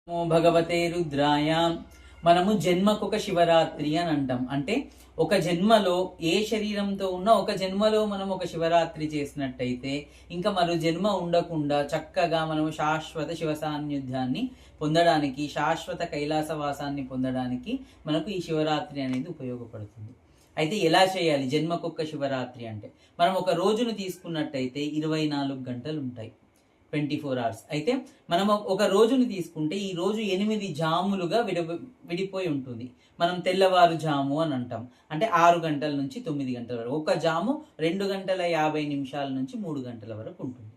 నమో భగవతే రుద్రాయ. మనము జన్మకొక శివరాత్రి అని అంటాం. అంటే ఒక జన్మలో ఏ శరీరంతో ఉన్నా ఒక జన్మలో మనం ఒక శివరాత్రి చేసినట్టయితే ఇంకా మరో జన్మ ఉండకుండా చక్కగా మనము శాశ్వత శివ సాన్నిధ్యాన్ని పొందడానికి, శాశ్వత కైలాసవాసాన్ని పొందడానికి మనకు ఈ శివరాత్రి అనేది ఉపయోగపడుతుంది. అయితే ఎలా చేయాలి జన్మకొక్క శివరాత్రి అంటే? మనం ఒక రోజును తీసుకున్నట్టయితే 24 గంటలు ఉంటాయి, 24 అవర్స్. అయితే మనం ఒక రోజుని తీసుకుంటే ఈ రోజు 8 జాములుగా విడిపోయి ఉంటుంది. మనం తెల్లవారు జాము అని అంటాం. అంటే 6 గంటల నుంచి 9 గంటల వరకు. ఒక జాము 2 గంటల 50 నిమిషాల నుంచి 3 గంటల వరకు ఉంటుంది.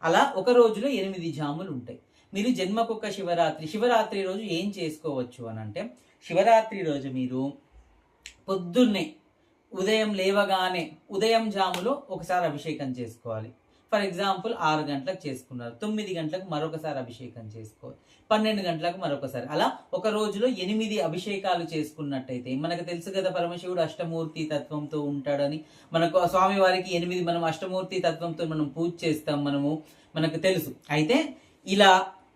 అలా ఒక రోజులో 8 జాములు ఉంటాయి. మీరు జన్మకొక్క శివరాత్రి రోజు ఏం చేసుకోవచ్చు అని అంటే, శివరాత్రి రోజు మీరు పొద్దున్నే ఉదయం లేవగానే ఉదయం జాములో ఒకసారి అభిషేకం చేసుకోవాలి. ఫర్ ఎగ్జాంపుల్ 6 గంటలకు చేసుకున్నారు, 9 గంటలకు మరొకసారి అభిషేకం చేసుకోవాలి, 12 గంటలకు మరొకసారి. అలా ఒక రోజులో 8 అభిషేకాలు చేసుకున్నట్టయితే, మనకు తెలుసు కదా పరమశివుడు అష్టమూర్తి తత్వంతో ఉంటాడని. మనకు స్వామి వారికి 8 మనం అష్టమూర్తి తత్వంతో మనం పూజ చేస్తాం, మనకు తెలుసు. అయితే ఇలా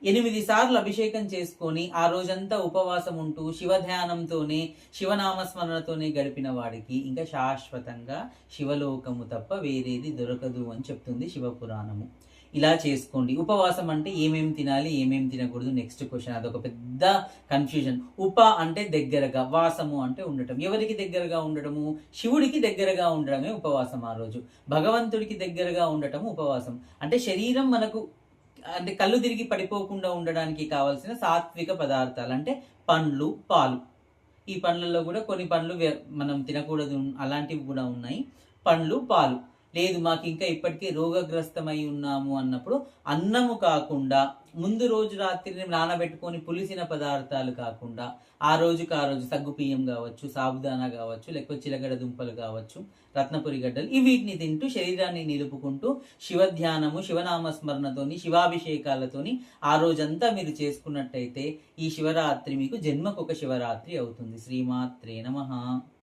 8 సార్లు అభిషేకం చేసుకొని ఆ రోజంతా ఉపవాసం ఉంటూ శివధ్యానంతోనే శివనామస్మరణతోనే గడిపిన వాడికి ఇంకా శాశ్వతంగా శివలోకము తప్ప వేరేది దొరకదు అని చెప్తుంది శివపురాణము. ఇలా చేసుకోండి. ఉపవాసం అంటే ఏమేమి తినాలి, ఏమేమి తినకూడదు నెక్స్ట్ క్వశ్చన్. అదొక పెద్ద కన్ఫ్యూజన్. అంటే దగ్గరగా, వాసము అంటే ఉండటం. ఎవరికి దగ్గరగా ఉండటము? శివుడికి దగ్గరగా ఉండడమే ఉపవాసం. ఆ రోజు భగవంతుడికి దగ్గరగా ఉండటము ఉపవాసం. అంటే శరీరం మనకు అంటే కళ్ళు తిరిగి పడిపోకుండా ఉండడానికి కావాల్సిన సాత్విక పదార్థాలు అంటే పండ్లు, పాలు. ఈ పండ్లలో కూడా కొన్ని పండ్లు మనం తినకూడదు, అలాంటివి కూడా ఉన్నాయి. పండ్లు, పాలు. లేదు మాకు ఇంకా ఇప్పటికే రోగగ్రస్తమై ఉన్నాము అన్నప్పుడు అన్నము కాకుండా, ముందు రోజు రాత్రిని నానబెట్టుకొని పులిసిన పదార్థాలు కాకుండా ఆ రోజుకి ఆ రోజు సగ్గుపియ్యం కావచ్చు, సాబుదానా కావచ్చు, లేకపోతే చిలగడ దుంపలు కావచ్చు, రత్నపురి గడ్డలు, వీటిని తింటూ శరీరాన్ని నిలుపుకుంటూ శివధ్యానము, శివనామస్మరణతోని, శివాభిషేకాలతోని ఆ రోజంతా మీరు చేసుకున్నట్టయితే ఈ శివరాత్రి మీకు జన్మకొక శివరాత్రి అవుతుంది. శ్రీమాత్రే నమః.